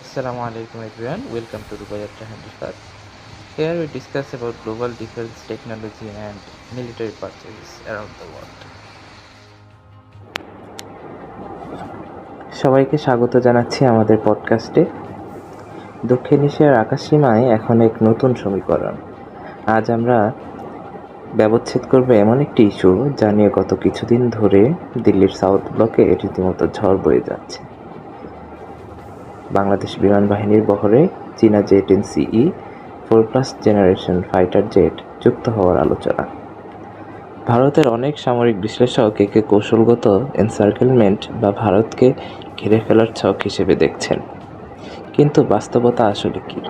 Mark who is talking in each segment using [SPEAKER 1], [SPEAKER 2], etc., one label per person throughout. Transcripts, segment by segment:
[SPEAKER 1] Assalamu alaikum everyone. Welcome to Dubai Yatra Handicap. Here we discuss about global defense technology and military purchases around the world. সবাইকে স্বাগত জানাচ্ছি আমাদের পডকাস্টে। দক্ষিণ এশিয়ার আকাশসীমায় এখন এক নতুন সমীকরণ। আজ আমরা ব্যবচ্ছেদ করব এমন একটি ইস্যু যা নিয়ে গত কিছুদিন ধরে দিল্লির সাউথ ব্লকে রীতিমতো ঝড় বয়ে যাচ্ছে। বাংলাদেশ বিমান বাহিনীর বহরে চীনা জে-10CE 4+ জেনারেশন ফাইটার জেট যুক্ত হওয়ার আলোচনা। ভারতের অনেক সামরিক বিশ্লেষক একে কৌশলগত এনসার্কেলমেন্ট বা ভারতকে ঘিরে ফেলার ছক হিসেবে দেখছেন। কিন্তু বাস্তবতা আসলে কি?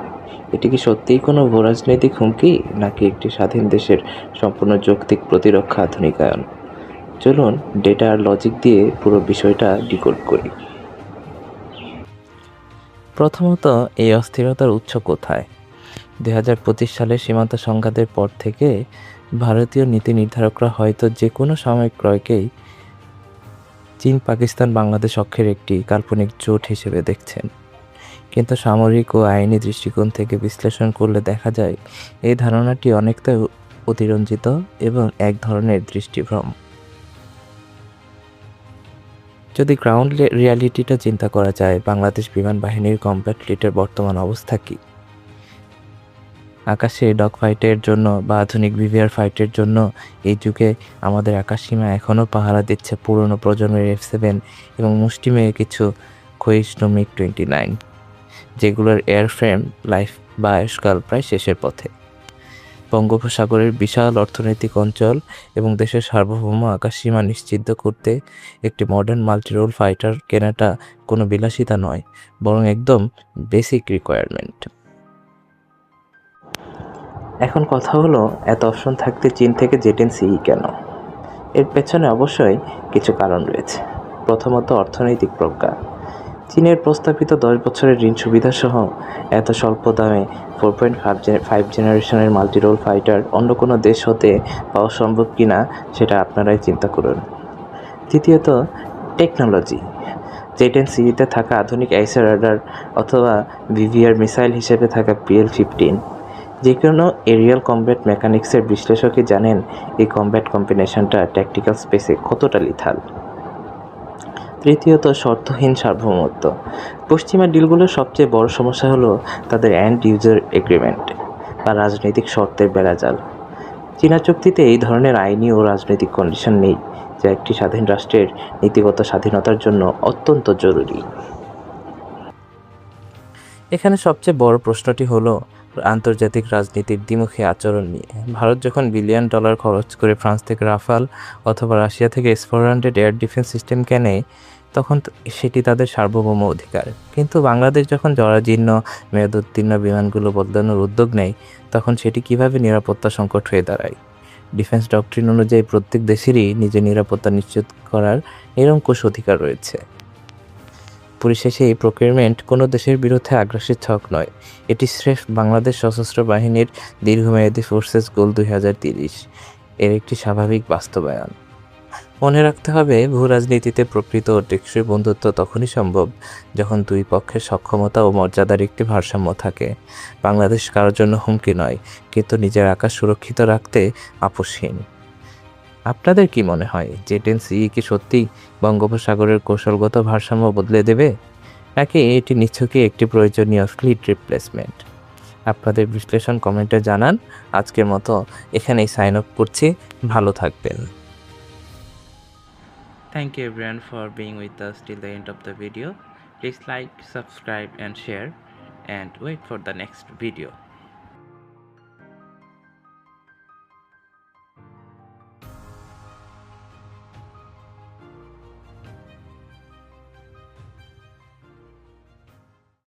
[SPEAKER 1] এটি কি সত্যিই কোনো ভূরাজনৈতিক হুমকি, নাকি একটি স্বাধীন দেশের সম্পূর্ণ যৌক্তিক প্রতিরক্ষা আধুনিকায়ন? চলুন ডেটা আর লজিক দিয়ে পুরো বিষয়টা ডিকোড করি। প্রথমত, এই অস্থিরতার উৎস কোথায়? 2025 সালের সীমান্ত সংঘাতের পর থেকে ভারতীয় নীতি নির্ধারকরা হয়তো যে কোনো সাময়িক ক্রয়কেই চীন, পাকিস্তান, বাংলাদেশ অক্ষের একটি কাল্পনিক জোট হিসেবে দেখছেন। কিন্তু সামরিক ও আইনি দৃষ্টিকোণ থেকে বিশ্লেষণ করলে দেখা যায় এই ধারণাটি অনেকটা অতিরঞ্জিত এবং এক ধরনের দৃষ্টিভ্রম। যদি গ্রাউন্ড রিয়ালিটিটা চিন্তা করা যায়, বাংলাদেশ বিমান বাহিনীর কমব্যাট ফ্লিটের বর্তমান অবস্থা কী? আকাশে ডগ ফাইটের জন্য বা আধুনিক ভিভিআর ফাইটের জন্য এই যুগে আমাদের আকাশসীমা এখনও পাহারা দিচ্ছে পুরনো প্রজন্মের F-7 এবং মুষ্টিমেয় কিছু ক্ষয়িষ্ণু MiG-29, যেগুলোর এয়ারফ্রেম লাইফ বা আয়ুষ্কাল প্রায় শেষের পথে। বঙ্গোপসাগরের বিশাল অর্থনৈতিক অঞ্চল এবং দেশের সার্বভৌম আকাশসীমা নিশ্চিত করতে একটি মডার্ন মাল্টিরোল ফাইটার কেনাটা কোনো বিলাসিতা নয়, বরং একদম বেসিক রিকোয়ারমেন্ট। এখন কথা হলো, এত অপশন থাকতে চীন থেকে জে-10CE কেন? এর পেছনে অবশ্যই কিছু কারণ রয়েছে। প্রথমত, অর্থনৈতিক প্রজ্ঞা। চীনের প্রস্তাবিত 10 বছরের ঋণ সুবিধাসহ এত স্বল্প দামে 4.5 জেনারেশনের মাল্টিরোল ফাইটার অন্য কোনো দেশ হতে পাওয়া সম্ভব কিনা সেটা আপনারাই চিন্তা করুন। দ্বিতীয়ত, টেকনোলজি। জে-10CEতে থাকা আধুনিক আইসা রাডার অথবা ভিভিআর মিসাইল হিসেবে থাকা PL-15, যে কোনো এরিয়াল কমব্যাট মেকানিক্সের বিশ্লেষকই জানেন এই কমব্যাট কম্বিনেশনটা ট্যাকটিক্যাল স্পেসে কতটা লিথাল। তৃতীয়ত, শর্তহীন সার্বভৌমত্ব। পশ্চিমা ডিলগুলোর সবচেয়ে বড় সমস্যা হলো তাদের এন্ড ইউজার এগ্রিমেন্ট বা রাজনৈতিক শর্তের বেড়াজাল। চীনা চুক্তিতে এই ধরনের আইনি ও রাজনৈতিক কন্ডিশন নেই, যা একটি স্বাধীন রাষ্ট্রের নীতিগত স্বাধীনতার জন্য অত্যন্ত জরুরি। এখানে সবচেয়ে বড় প্রশ্নটি হলো আন্তর্জাতিক রাজনীতির দ্বিমুখী আচরণ নিয়ে। ভারত যখন বিলিয়ন ডলার খরচ করে ফ্রান্স থেকে রাফাল অথবা রাশিয়া থেকে S-400 এয়ার ডিফেন্স সিস্টেম কেনে, তখন সেটি তাদের সার্বভৌম অধিকার। কিন্তু বাংলাদেশ যখন জরাজীর্ণ মেয়াদোত্তীর্ণ বিমানগুলো বদলানোর উদ্যোগ নেয়, তখন সেটি কিভাবে নিরাপত্তা সংকট হয়ে দাঁড়ায়? ডিফেন্স ডক্ট্রিন অনুযায়ী প্রত্যেক দেশেরই নিজের নিরাপত্তা নিশ্চিত করার নিরঙ্কুশ অধিকার রয়েছে। পরিশেষে এই প্রকিউরমেন্ট কোনো দেশের বিরুদ্ধে আগ্রাসী ছক নয়, এটি স্রেফ বাংলাদেশ সশস্ত্র বাহিনীর দীর্ঘমেয়াদী ফোর্সেস গোল 2030 এর একটি স্বাভাবিক বাস্তবায়ন। মনে রাখতে হবে, ভূরাজনীতিতে প্রকৃত ও টেকসই বন্ধুত্ব তখনই সম্ভব যখন দুই পক্ষের সক্ষমতা ও মর্যাদার একটি ভারসাম্য থাকে। বাংলাদেশ কারোর জন্য হুমকি নয়, কিন্তু নিজের আকাশ সুরক্ষিত রাখতে আপোষহীন। আপনাদের কি মনে হয়, জে-10CE কি সত্যিই বঙ্গোপসাগরের কৌশলগত ভারসাম্য বদলে দেবে, নাকি এটি নিছকই একটি প্রয়োজনীয় ফ্লিট রিপ্লেসমেন্ট? আপনাদের বিশ্লেষণ কমেন্টে জানান। আজকের মতো এখানেই সাইন অফ করছি। ভালো থাকবেন। Thank you everyone for being with us till the end of the video. Please like, subscribe and share, and wait for the next video.